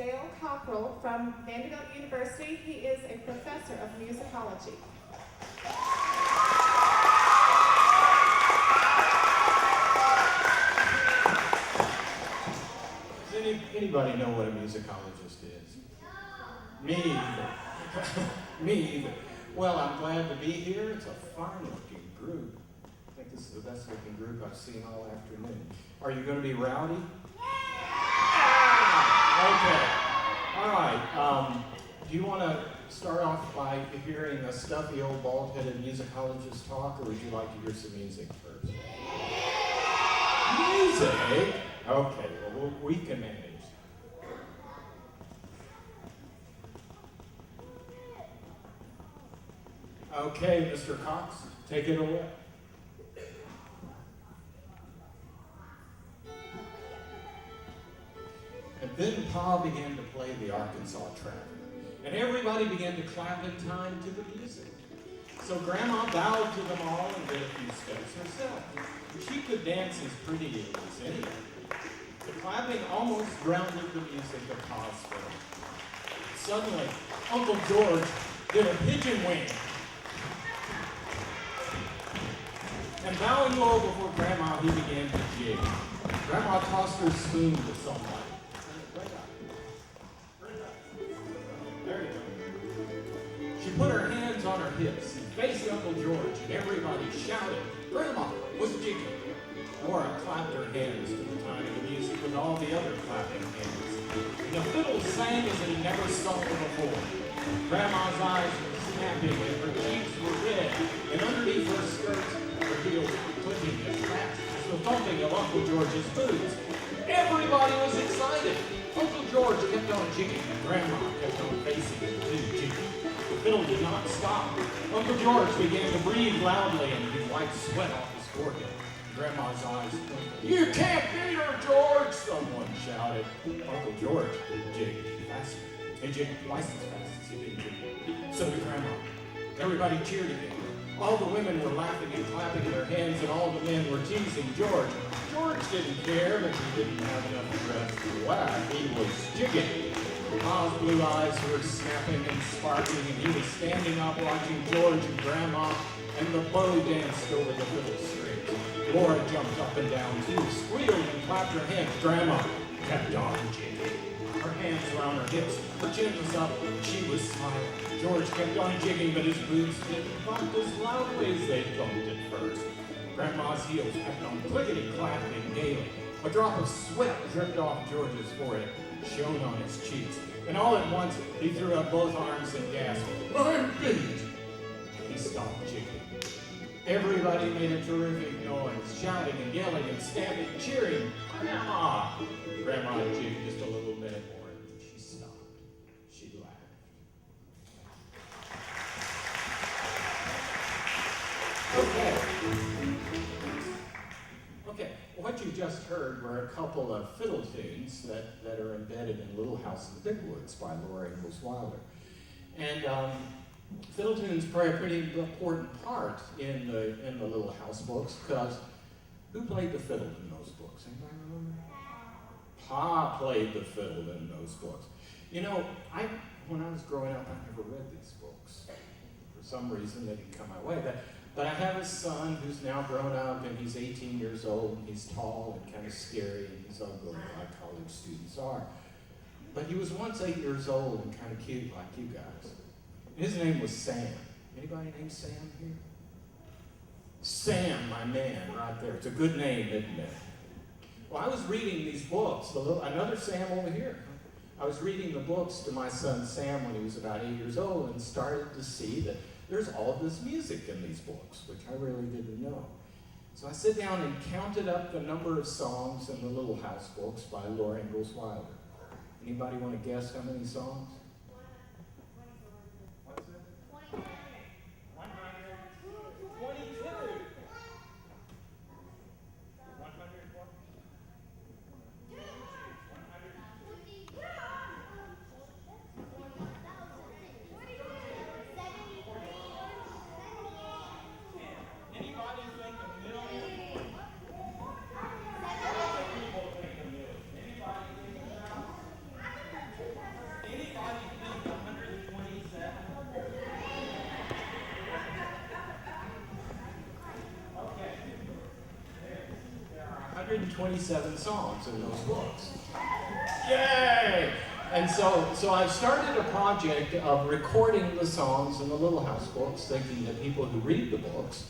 Dale Cockrell from Vanderbilt University. He is a professor of musicology. Does anybody know what a musicologist is? Me either. Me either. Well, I'm glad to be here. It's a fine-looking group. I think this is the best-looking group I've seen all afternoon. Are you going to be rowdy? Okay. All right. Do you want to start off by hearing a stuffy old bald-headed musicologist talk, or would you like to hear some music first? Music? Okay, well, we can manage. Okay, Mr. Cox, take it away. And then Pa began to play the Arkansas Traveler, and everybody began to clap in time to the music. So Grandma bowed to them all and did a few steps herself. She could dance as pretty as anyone. The clapping almost drowned the music of Pa's fiddle. Suddenly, Uncle George did a pigeon wing. And bowing low before Grandma, he began to jig. Grandma tossed her spoon to somebody. There you go. She put her hands on her hips and faced Uncle George, and everybody shouted, "Grandma was jigging." Laura clapped her hands to the time of the music with all the other clapping hands. And the fiddle sang as it had never sung before. Grandma's eyes were snapping and her cheeks were red, and underneath her skirts, her heels were clicking as fast as the thumping of Uncle George's boots. Everybody was excited. Uncle George kept on jigging, and Grandma kept on facing the two jigging. The fiddle did not stop. Uncle George began to breathe loudly, and he wiped sweat off his forehead. Grandma's eyes twinkled. "You can't beat her, George!" someone shouted. Uncle George jigged faster. He jigged twice as fast as he did jig. So did Grandma. Everybody cheered again. All the women were laughing and clapping their hands, and all the men were teasing George. George didn't care that he didn't have enough breath to laugh. He was jigging. Pa's blue eyes were snapping and sparkling, and he was standing up watching George and Grandma, and the bow danced over the fiddle strings. Laura jumped up and down too, squealed and clapped her hands. Grandma kept on jigging. Her hands were on her hips, her chin was up, she was smiling. George kept on jigging, but his boots didn't thump as loudly as they thumped at first. Grandma's heels kept on clickety-clapping gaily. A drop of sweat dripped off George's forehead, shone on his cheeks, and all at once he threw up both arms and gasped, "I'm beat!" He stopped jigging. Everybody made a terrific noise, shouting and yelling and stamping, cheering, "Grandma!" Grandma jigged just a little bit more, and then she stopped. She laughed. Okay, what you just heard were a couple of fiddle tunes that are embedded in Little House in the Big Woods by Laura Ingalls Wilder. And fiddle tunes play a pretty important part in the Little House books, because who played the fiddle in those books? Anybody remember? Pa played the fiddle in those books. You know, when I was growing up, I never read these books. For some reason, they didn't come my way. But I have a son who's now grown up, and he's 18 years old, and he's tall and kind of scary, and he's ugly like college students are. But he was once 8 years old and kind of cute like you guys. His name was Sam. Anybody named Sam here? Sam, my man, right there. It's a good name, isn't it? Well, I was reading these books. Another Sam over here. I was reading the books to my son Sam when he was about 8 years old, and started to see that there's all this music in these books, which I really didn't know. So I sat down and counted up the number of songs in the Little House books by Laura Ingalls Wilder. Anybody want to guess how many songs? What's it? 100. 122. 101. Anybody think a million? Other people think a million. Anybody think a thousand? 127 songs in those books. Yay! And so I've started a project of recording the songs in the Little House books, thinking that people who read the books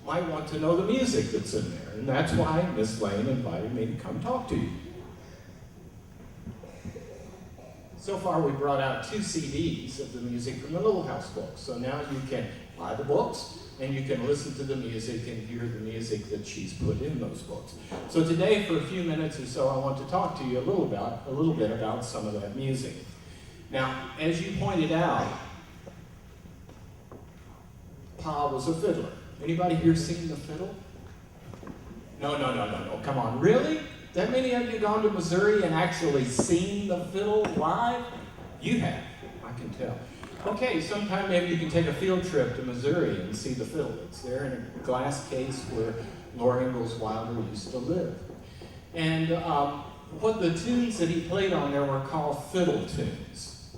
might want to know the music that's in there. And that's why Miss Lane invited me to come talk to you. So far, we brought out 2 CDs of the music from the Little House books. So now you can buy the books, and you can listen to the music and hear the music that she's put in those books. So today, for a few minutes or so, I want to talk to you a little bit about some of that music. Now, as you pointed out, Pa was a fiddler. Anybody here seen the fiddle? No, come on, really? That many of you gone to Missouri and actually seen the fiddle live? You have, I can tell. Okay, sometime maybe you can take a field trip to Missouri and see the fiddle. It's there in a glass case where Laura Ingalls Wilder used to live. And what the tunes that he played on there were called fiddle tunes.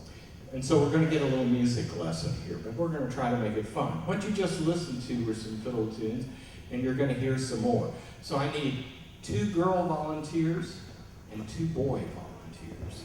And so we're going to get a little music lesson here, but we're going to try to make it fun. What you just listened to were some fiddle tunes, and you're going to hear some more. So I need 2 girl volunteers and 2 boy volunteers.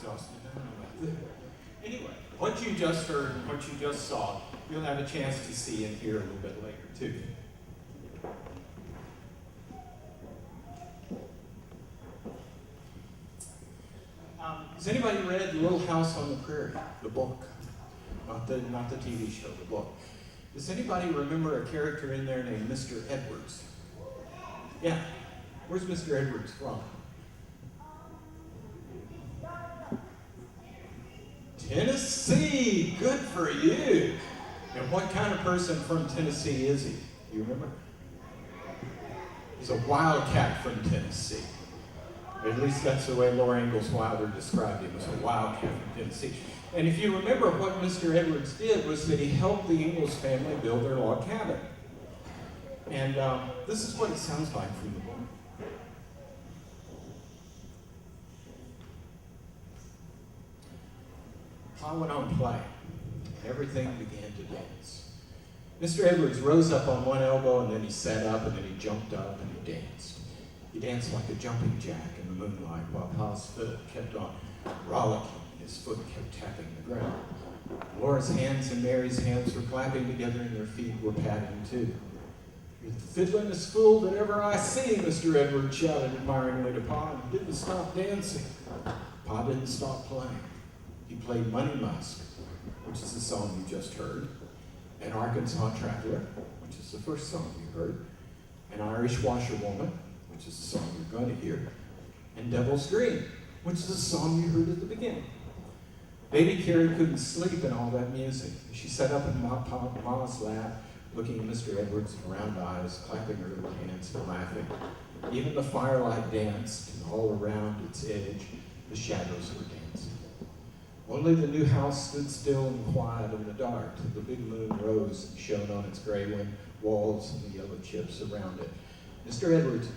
exhausted. I don't know about that. Anyway, what you just heard and what you just saw, you'll have a chance to see and hear a little bit later, too. Has anybody read Little House on the Prairie, the book? Not the TV show, the book. Does anybody remember a character in there named Mr. Edwards? Yeah. Where's Mr. Edwards from? Tennessee! Good for you! And what kind of person from Tennessee is he? Do you remember? He's a wildcat from Tennessee. At least that's the way Laura Ingalls Wilder described him, as a wildcat from Tennessee. And if you remember, what Mr. Edwards did was that he helped the Ingalls family build their log cabin. And this is what it sounds like from the book. Pa went on playing. Everything began to dance. Mr. Edwards rose up on one elbow, and then he sat up, and then he jumped up, and he danced. He danced like a jumping jack in the moonlight, while Pa's fiddle kept on rollicking. His foot kept tapping the ground. Laura's hands and Mary's hands were clapping together, and their feet were patting too. "You're the fiddlingest fool that ever I see," Mr. Edwards shouted admiringly to Pa, and he didn't stop dancing. Pa didn't stop playing. He played Money Musk, which is the song you just heard, and Arkansas Traveler, which is the first song you heard, and Irish Washerwoman, which is the song you're going to hear, and Devil's Dream, which is the song you heard at the beginning. Baby Carrie couldn't sleep in all that music. She sat up in Ma's lap, looking at Mr. Edwards with round eyes, clapping her little hands and laughing. Even the firelight danced, and all around its edge, the shadows were dancing. Only the new house stood still and quiet in the dark, till the big moon rose and shone on its gray walls and the yellow chips around it. Mr. Edwards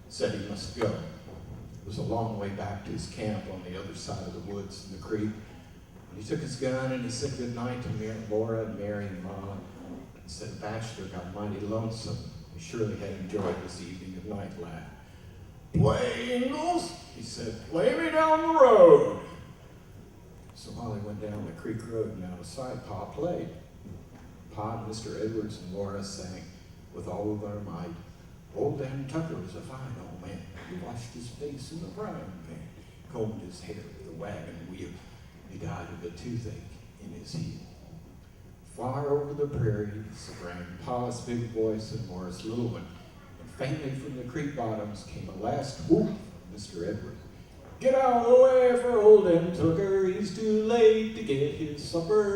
said he must go. It was a long way back to his camp on the other side of the woods and the creek. And he took his gun and he said goodnight to Laura and Mary and Ma. He said the bachelor got mighty lonesome. He surely had enjoyed this evening of night laugh. "Play, Ingalls," he said. "Play me down the road." So while he went down the creek road and out of sight, Pa played. Pa and Mr. Edwards and Laura sang with all of their might. Old Dan Tucker was a fine old man. He washed his face in the frying pan, combed his hair with a wagon wheel. He died of a toothache in his heel. Far over the prairies rang Pa's big voice and Laura's little one, and faintly from the creek bottoms came a last whoop from Mr. Edwards. "Get out of the way for old Dan Tucker, he's too late to get his supper."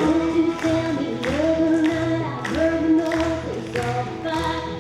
Tell me the other night I heard a noise, they saw the fire.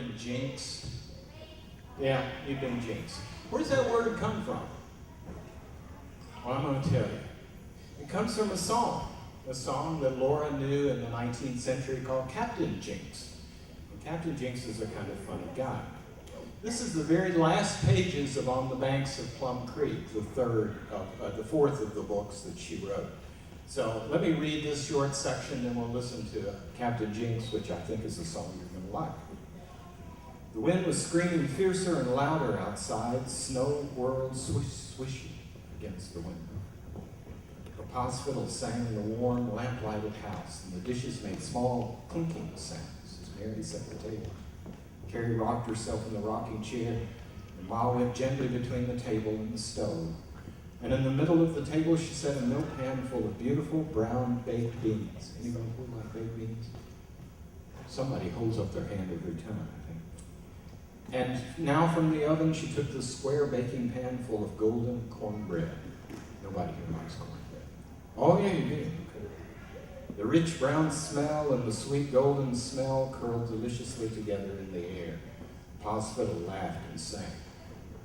been jinxed? Yeah, you've been jinxed. Where does that word come from? Well, I'm going to tell you. It comes from a song that Laura knew in the 19th century called Captain Jinx. And Captain Jinx is a kind of funny guy. This is the very last pages of On the Banks of Plum Creek, the fourth of the books that she wrote. So let me read this short section, and we'll listen to Captain Jinx, which I think is a song you're going to like. The wind was screaming fiercer and louder outside. Snow whirled swishy against the window. Papa's fiddle sang in the warm, lamp-lighted house, and the dishes made small clinking sounds as Mary set the table. Carrie rocked herself in the rocking chair, and Ma went gently between the table and the stove. And in the middle of the table, she set a milk pan full of beautiful brown baked beans. Anybody who like baked beans? Somebody holds up their hand every time, I think. And now from the oven, she took the square baking pan full of golden cornbread. Nobody here likes cornbread. Oh, yeah, you do. The rich brown smell and the sweet golden smell curled deliciously together in the air. Pa's fiddle laughed and sang.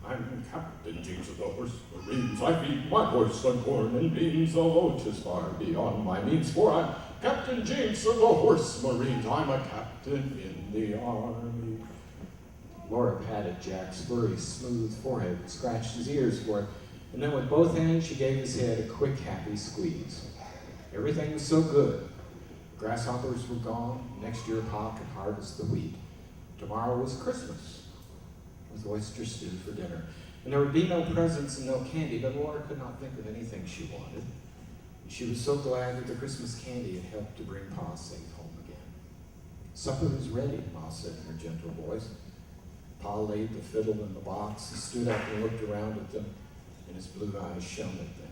I'm Captain Jinx of the Horse Marines. I feed my horse on corn and beans, although 'tis far beyond my means. For I'm Captain Jinx of the Horse Marines. I'm a captain in the army. Laura patted Jack's furry, smooth forehead and scratched his ears for it. And then with both hands, she gave his head a quick, happy squeeze. Everything was so good. Grasshoppers were gone. Next year, Pa could harvest the wheat. Tomorrow was Christmas, with oyster stew for dinner. And there would be no presents and no candy, but Laura could not think of anything she wanted. And she was so glad that the Christmas candy had helped to bring Pa safe home again. Supper is ready, Ma said in her gentle voice. Pa laid the fiddle in the box. He stood up and looked around at them, and his blue eyes shone at them.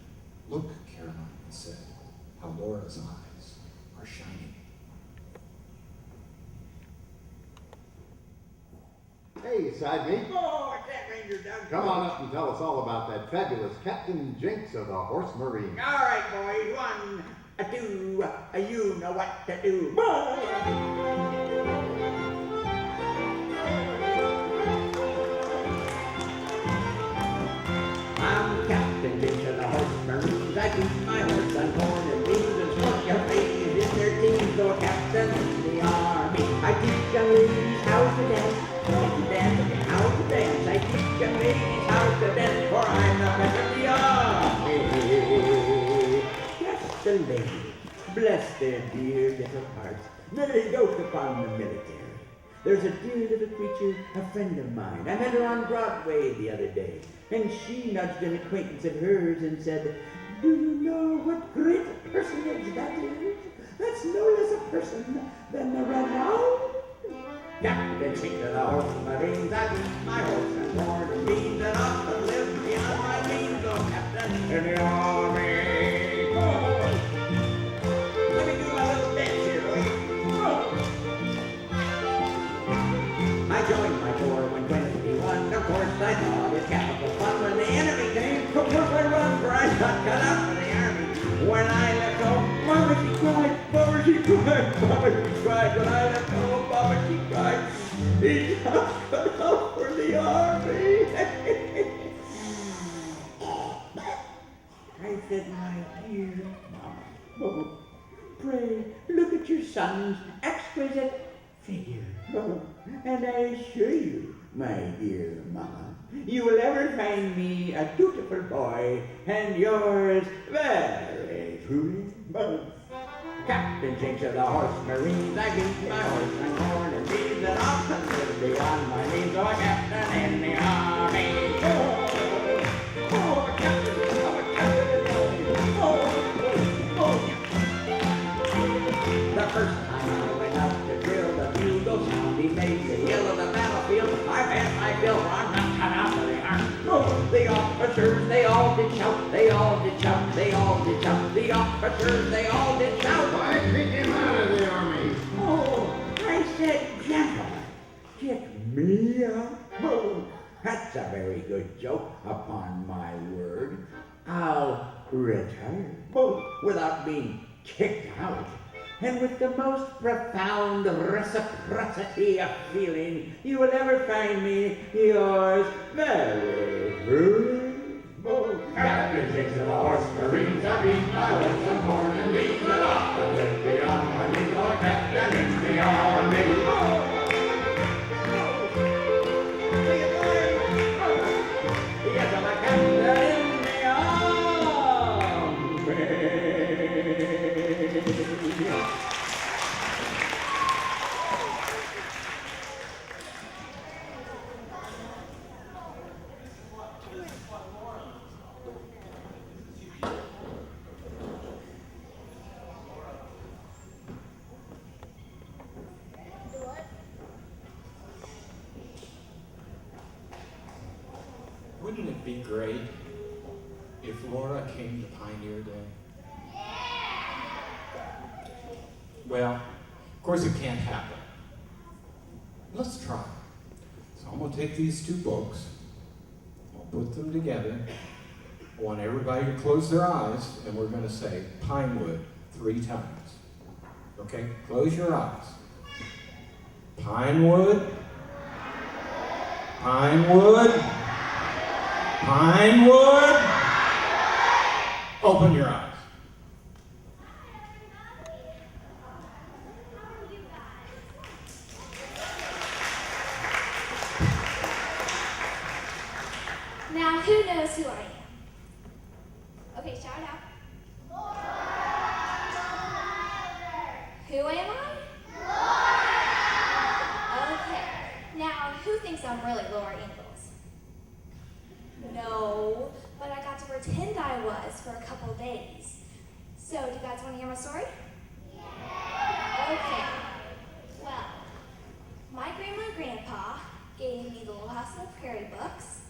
Look, Caroline, he said, how Laura's eyes are shining. Hey, side mate. Oh, what's that, Ranger Doug? Come on up and tell us all about that fabulous Captain Jinx of the Horse Marine. All right, boys. 1, 2, you know what to do. I'm Captain Jinx of the Horse Marines. I keep my horse on corn and beans and smoke your face in their teams. Though a captain in the army, I teach young ladies how to dance. How to dance. I teach young ladies how to dance, for I'm the best of the army. Just the ladies, bless their dear little hearts, they dote upon the military. There's a dear little creature, a friend of mine. I met her on Broadway the other day, and she nudged an acquaintance of hers and said, do you know what great personage that is? That's no less a person than the renowned Captain Jinx of the Horse Marines. I keep my horse and corn and beans and often live beyond my means. Oh, Captain in the army. Let me do my little dance here, boy. I joined my corps when 21. Of course, I thought it capital fun when the enemy came. Of course, I run, for I got cut out for the army. When I left home, Mama, she cried. Mama, she cried. Mama, she cried. When I left home, Mama, she cried. He's not cut out for the army. I said, my dear Mama, pray look at your son's exquisite figure. And I assure you, my dear Mama, you will ever find me a dutiful boy, and yours very truly, Captain Jinx of the Horse Marines. I keep my horse and corn and beans and often live beyond my means. Oh, a captain in the army. Oh, a captain in the army. The first time I went out to drill, the bugle sound he made the yell of the battlefield. I've had my fill, for I'm not cut out for the army. Oh, the officers, they all did shout, they all did shout, they all did shout. The officers, they all did shout. Why kick him out of the army? Oh, I said, gentlemen, kick me out? Oh, that's a very good joke, upon my word. I'll retire, without being kicked out. and with the most profound reciprocity of feeling, you will ever find me yours very truly. Captain Jinx of the Horse Marines, I beat my horse and horn and lead it off and lift beyond my knee, Lord Captain Jinx the army. Yes, I'm a captain in the army. Wouldn't it be great if Laura came to Pioneer Day? Well, of course it can't happen. Let's try. So I'm going to take these two books, I'll put them together. I want everybody to close their eyes, and we're going to say Pinewood 3 times. Okay? Close your eyes. Pinewood. Pinewood. Pinewood. Open your eyes. Now, who knows who I am? Okay, shout out. Who am I? Okay. Now, who thinks I'm really Laura Ingalls? No, but I got to pretend I was for a couple days. So, do you guys want to hear my story? Okay. Well, my grandma and grandpa gave me the Little House on the Prairie books,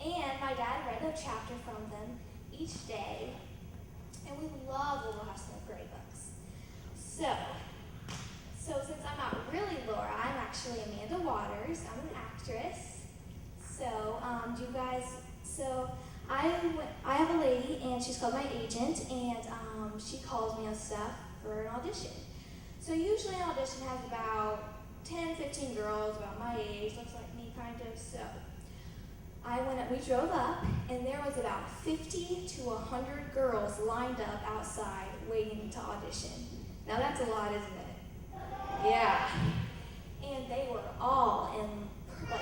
and my dad read a chapter from them each day, and we love Little House on the Prairie books. So since I'm not really Laura, I'm actually Amanda Waters. I'm an actress. I have a lady, and she's called my agent, and she calls me on stuff for an audition. So usually an audition has about 10, 15 girls about my age, looks like me kind of, so we drove up, and there was about 50 to 100 girls lined up outside waiting to audition. Now that's a lot, isn't it? Yeah. And they were all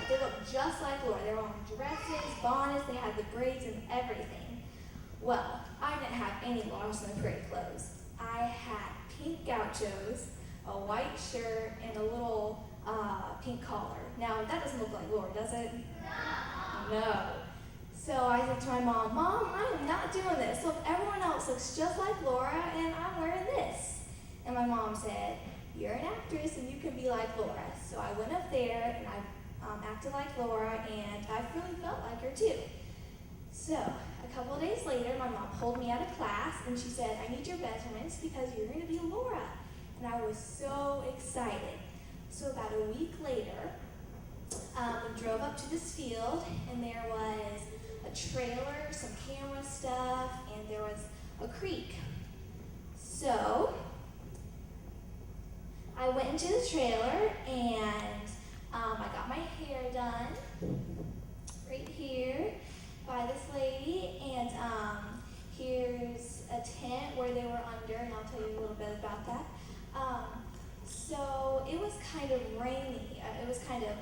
they looked just like Laura. They were all in dresses, bonnets, they had the braids and everything. Well, I didn't have any Lost in the Prairie clothes. I had pink gauchos, a white shirt, and a little pink collar. Now, that doesn't look like Laura, does it? No. So I said to my mom, Mom, I am not doing this. Look, everyone else looks just like Laura, and I'm wearing this. And my mom said, you're an actress, and you can be like Laura. So I went up there, and I acted like Laura, and I really felt like her too. So a couple of days later, my mom pulled me out of class, and she said, I need your measurements because you're going to be Laura. And I was so excited. So about a week later, we drove up to this field, and there was a trailer, some camera stuff, and there was a creek. So I went into the trailer, and I got my hair done right here by this lady, and here's a tent where they were under, and I'll tell you a little bit about that. So it was kind of rainy. It was kind of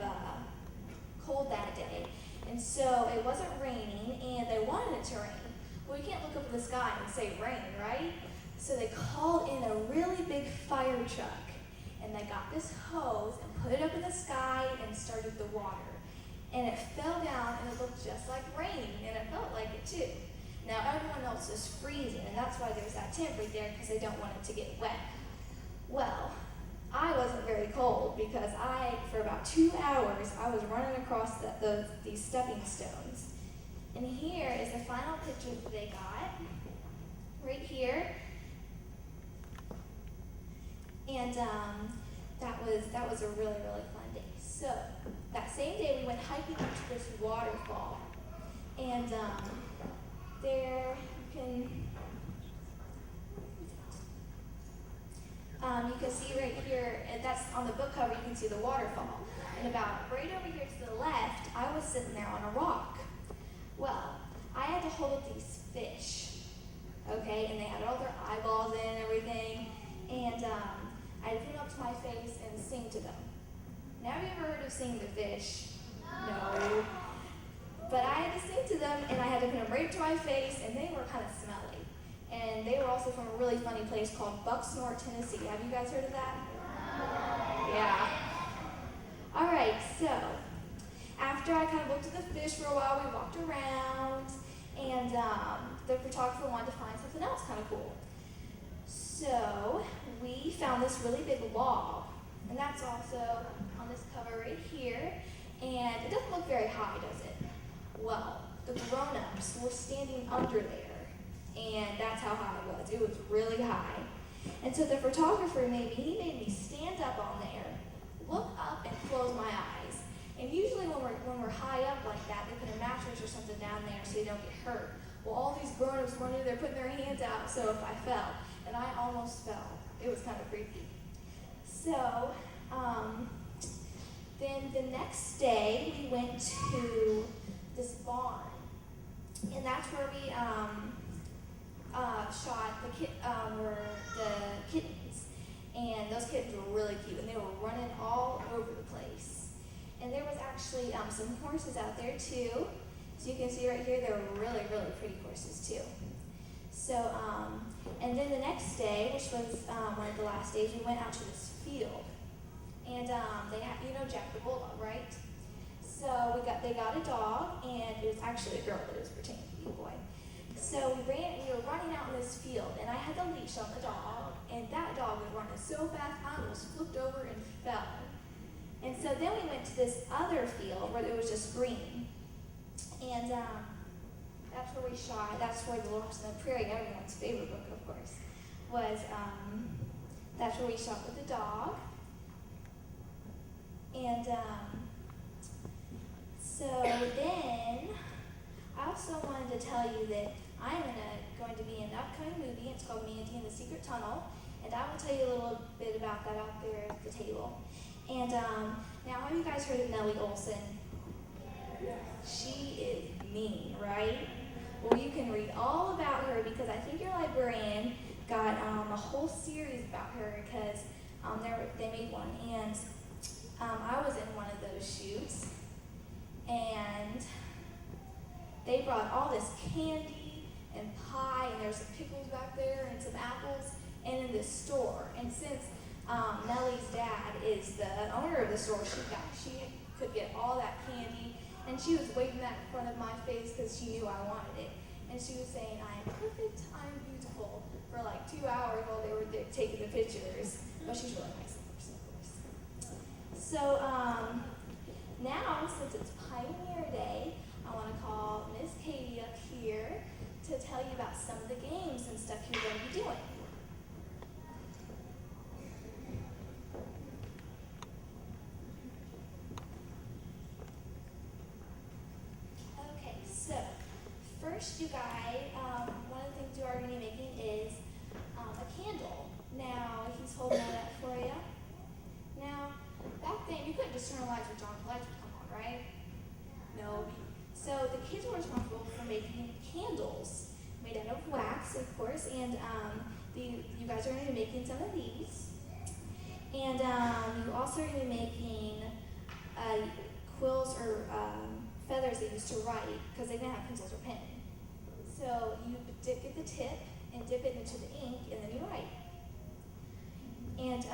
cold that day, and so it wasn't raining, and they wanted it to rain. Well, you can't look up at the sky and say rain, right? So they called in a really big fire truck, and they got this hose and put it up in the sky and started the water. And it fell down, and it looked just like rain, and it felt like it too. Now everyone else is freezing, and that's why there's that tent right there, because they don't want it to get wet. Well, I wasn't very cold because for about 2 hours, I was running across these stepping stones. And here is the final picture that they got, right here. And that was a really, really fun day. So that same day, we went hiking up to this waterfall, and there you can. You can see right here, and that's on the book cover, you can see the waterfall. And about right over here to the left, I was sitting there on a rock. Well, I had to hold these fish, okay, and they had all their eyeballs in and everything, and I had to put them up to my face and sing to them. Now, have you ever heard of singing to fish? No. But I had to sing to them, and I had to put them right up to my face, and they were kind of smelly. And they were also from a really funny place called Bucksnort, Tennessee. Have you guys heard of that? Yeah. All right, so after I kind of looked at the fish for a while, we walked around, and the photographer wanted to find something else kind of cool. So we found this really big log, and that's also on this cover right here, and it doesn't look very high, does it? Well, the grown-ups were standing under there, and that's how high it was. It was really high. And so the photographer made me stand up on there, look up, and close my eyes. And usually when we're high up like that, they put a mattress or something down there so you don't get hurt. Well, all these grown-ups were under there putting their hands out, so if I fell, and I almost fell. It was kind of creepy. So, then the next day, we went to this barn, and that's where we shot the kittens, and those kittens were really cute, and they were running all over the place. And there was actually some horses out there too, so you can see right here, they were really, really pretty horses too. So, and then the next day, which was one of the last days, we went out to this field, and they had, you know, Jack the Bulldog, right? So they got a dog, and it was actually a girl, but it was pretending to be a boy. So we were running out in this field, and I had the leash on the dog, and that dog was running so fast, I almost flipped over and fell. And so then we went to this other field where it was just green, and that's where we shot. That's where The Little House on the Prairie, everyone's favorite book, of course, was. That's where we shot with the dog, and so then I also wanted to tell you that I'm going to be in an upcoming movie. It's called Mandy and the Secret Tunnel, and I will tell you a little bit about that out there at the table. And now, have you guys heard of Nellie Olson? She is mean, right? Well, you can read all about her because I think your librarian got a whole series about her because they made one. And I was in one of those shoots, and they brought all this candy and pie, and there's some pickles back there and some apples, and in this store. And since Nellie's dad is the owner of the store, she could get all that candy, and she was waving that in front of my face because she knew I wanted it. And she was saying, "I am perfect, I am beautiful," for like 2 hours while they were taking the pictures. But she's really nice, of course. So now, since it's Pioneer Day, I want to call Miss Katie up here to tell you about some of the games and stuff you're going to be doing. Okay, so first, you guys, one of the things you are going to be making is a candle. Now, he's holding that up for you. Now, back then, you couldn't just turn the lights switch on, the lights would come on, right? No. So the kids were responsible for making candles made out of wax, of course, and you guys are going to be making some of these. And you also are going to be making quills or feathers they used to write because they didn't have pencils or pen. So you get the tip and dip it into the ink, and then you write. And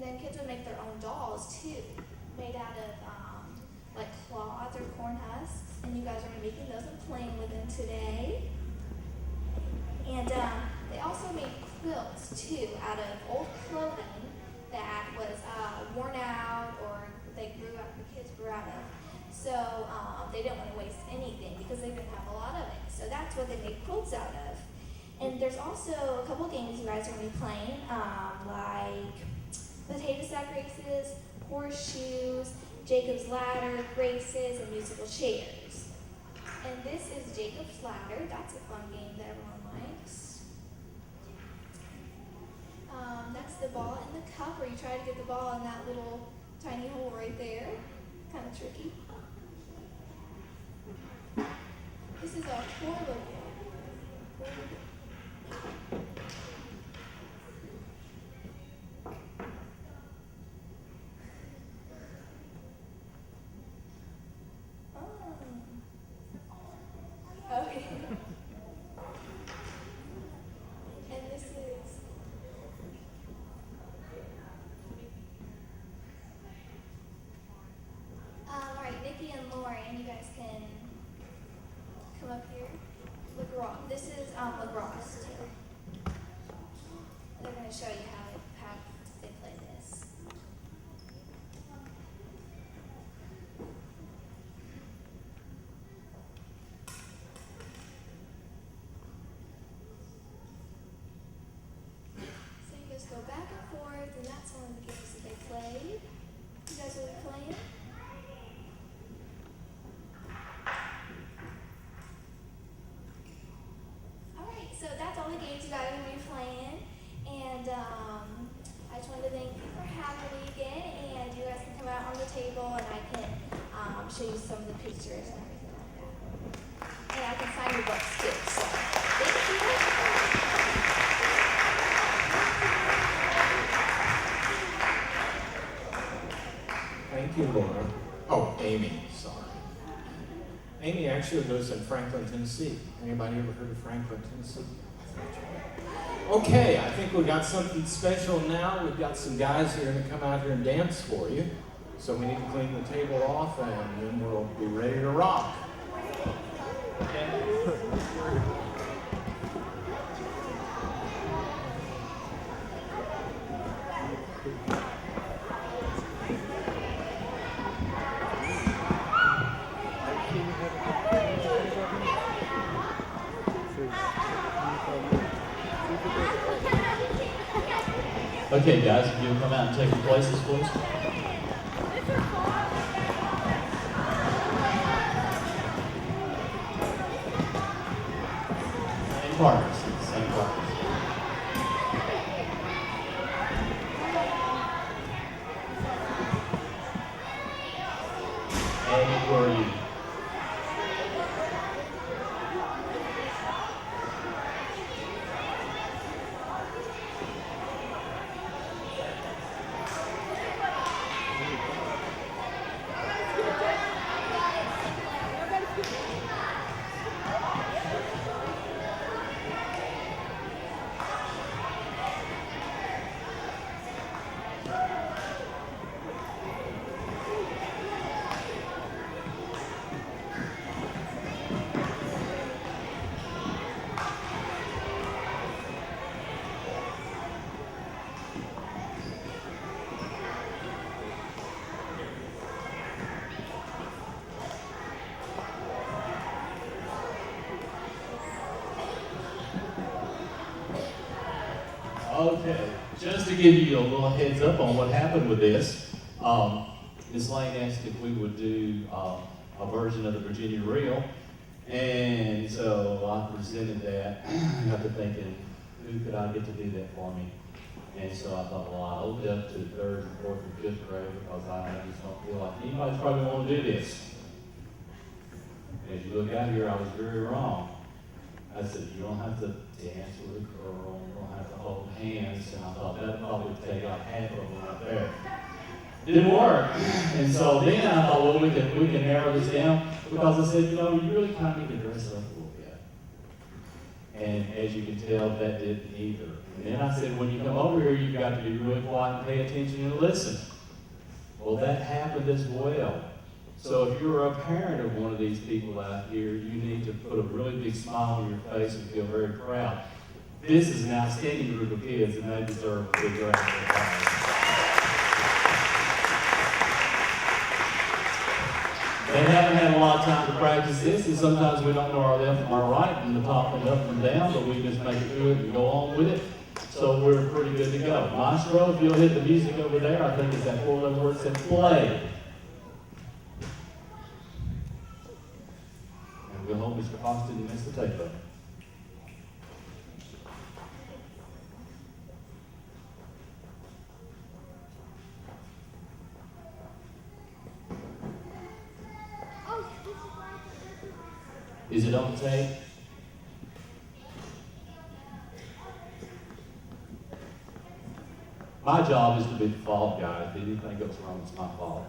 then kids would make their own dolls too, made out of like cloth or corn husks, and you guys are going to be making those and playing with them today. And they also made quilts too out of old clothing that was worn out or the kids grew out of. So they didn't want to waste anything because they didn't have a lot of it. So that's what they made quilts out of. And there's also a couple games you guys are going to be playing, like potato sack races, horseshoes, Jacob's Ladder, races, and musical chairs. And this is Jacob's Ladder. That's a fun game that everyone likes. That's the ball in the cup, where you try to get the ball in that little tiny hole right there. Kind of tricky. This is a horrible game. Oh. Okay. And this is. Alright, Nikki and Lauren, you guys can come up here. Lacrosse. This is lacrosse too. They're going to show you how they play this. So you guys go back and forth, and that's one of the games that they played. You guys will be playing. Alright, so that's all the games you guys will be playing. And I just wanted to thank you for having me again. And you guys can come out on the table, and I can show you some of the pictures and everything like that. And I can sign your books too. So thank you. Thank you, Laura. Oh, Amy, sorry. Amy actually lives in Franklin, Tennessee. Anybody ever heard of Franklin, Tennessee? Okay, I think we've got something special now. We've got some guys who are going to come out here and dance for you. So we need to clean the table off, and then we'll be ready to rock. Okay? Okay, guys, if you'll come out and take your places, please. Same partners, same partners. And who are you? Okay, just to give you a little heads up on what happened with this, Ms. Lane asked if we would do a version of the Virginia Reel, and so I presented that. I got to thinking, who could I get to do that for me? And so I thought, well, I opened up to third and fourth and fifth grade because I just don't feel like anybody's probably want to do this. As you look out here, I was very wrong. I said, you don't have to dance with a girl, you don't have to hold hands, and I thought that'd probably take out half of them right there. Didn't work. And so then I thought, well, we can narrow this down, because I said, you really kind of need to dress up a little bit. And as you can tell, that didn't either. And then I said, when you come over here, you've got to be really quiet and pay attention and listen. Well, that happened as well. So if you're a parent of one of these people out here, you need to put a really big smile on your face and feel very proud. This is an outstanding group of kids, and they deserve a big round of applause. They haven't had a lot of time to practice this, and sometimes we don't know our left from our right, and the top and up and down, but we just make it through it and go on with it. So we're pretty good to go. Maestro, if you'll hit the music over there, I think it's that four-letter word that said play. And we'll hope Mr. Fox didn't miss the tape up. Is it on tape? My job is to be the fault guy. If anything goes wrong, it's my fault.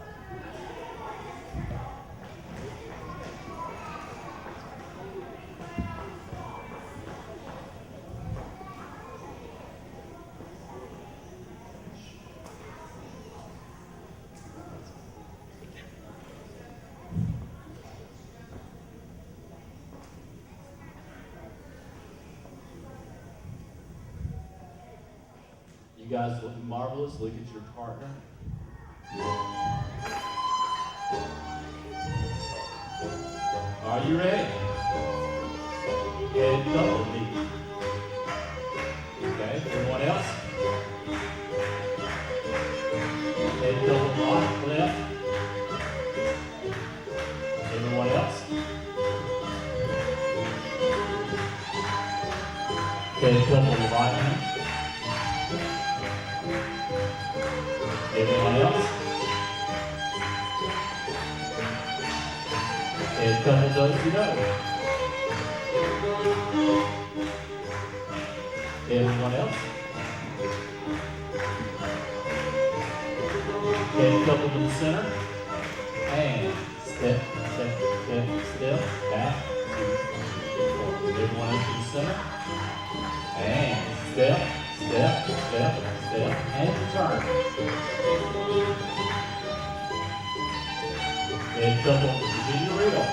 You guys look marvelous. Look at your partner. Are you ready? Head double knee. Okay, everyone else? Head double lock left. Everyone else? Head double right hand. Everyone else? Head double does you know. Everyone else? Head double to the center. And step, step, step, step, back, 2, 4. Everyone else to the center. And step, step, step, step, and turn. Head double Virginia reel.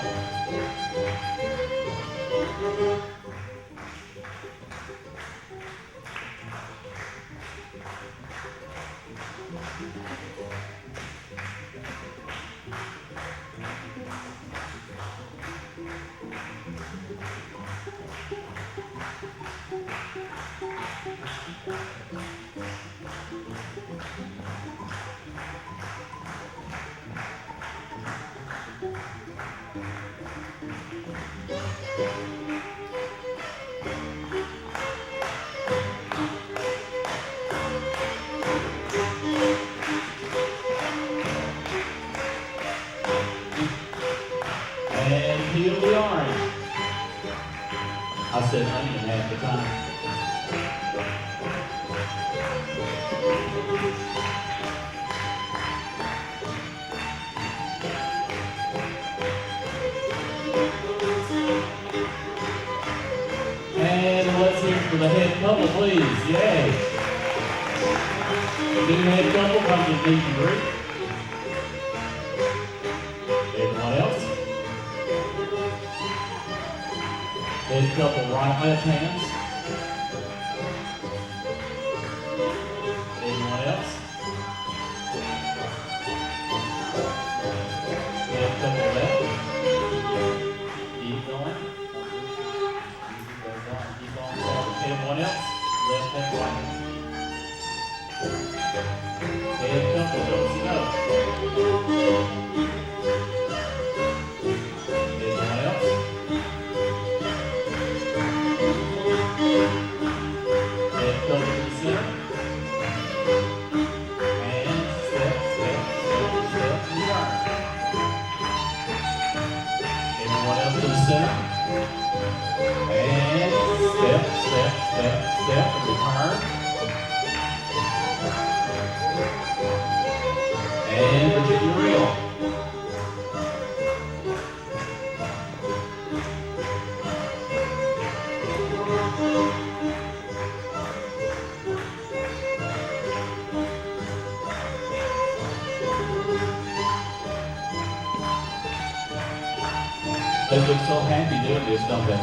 And peel the orange. I said onion half the time. And let's hear it for the head couple, please. Yay. The new head couple comes with meet and greet. Everyone else? Head couple right, left hands. Anyone else? Head couple left. Keep going. Keep on going. Anyone else? Left hand, right hand. Head couple, don't you know? Anyone else? Head double to the center. And step, step, step, step, and turn. Everyone else to the center. And step, step, step, step, and return. And Virginia reel. They look so happy doing this, don't they?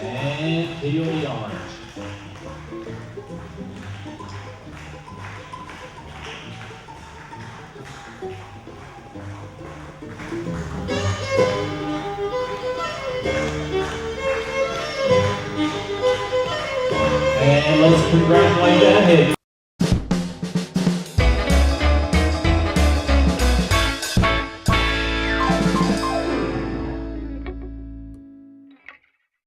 And peel the orange. And And let's congratulate that head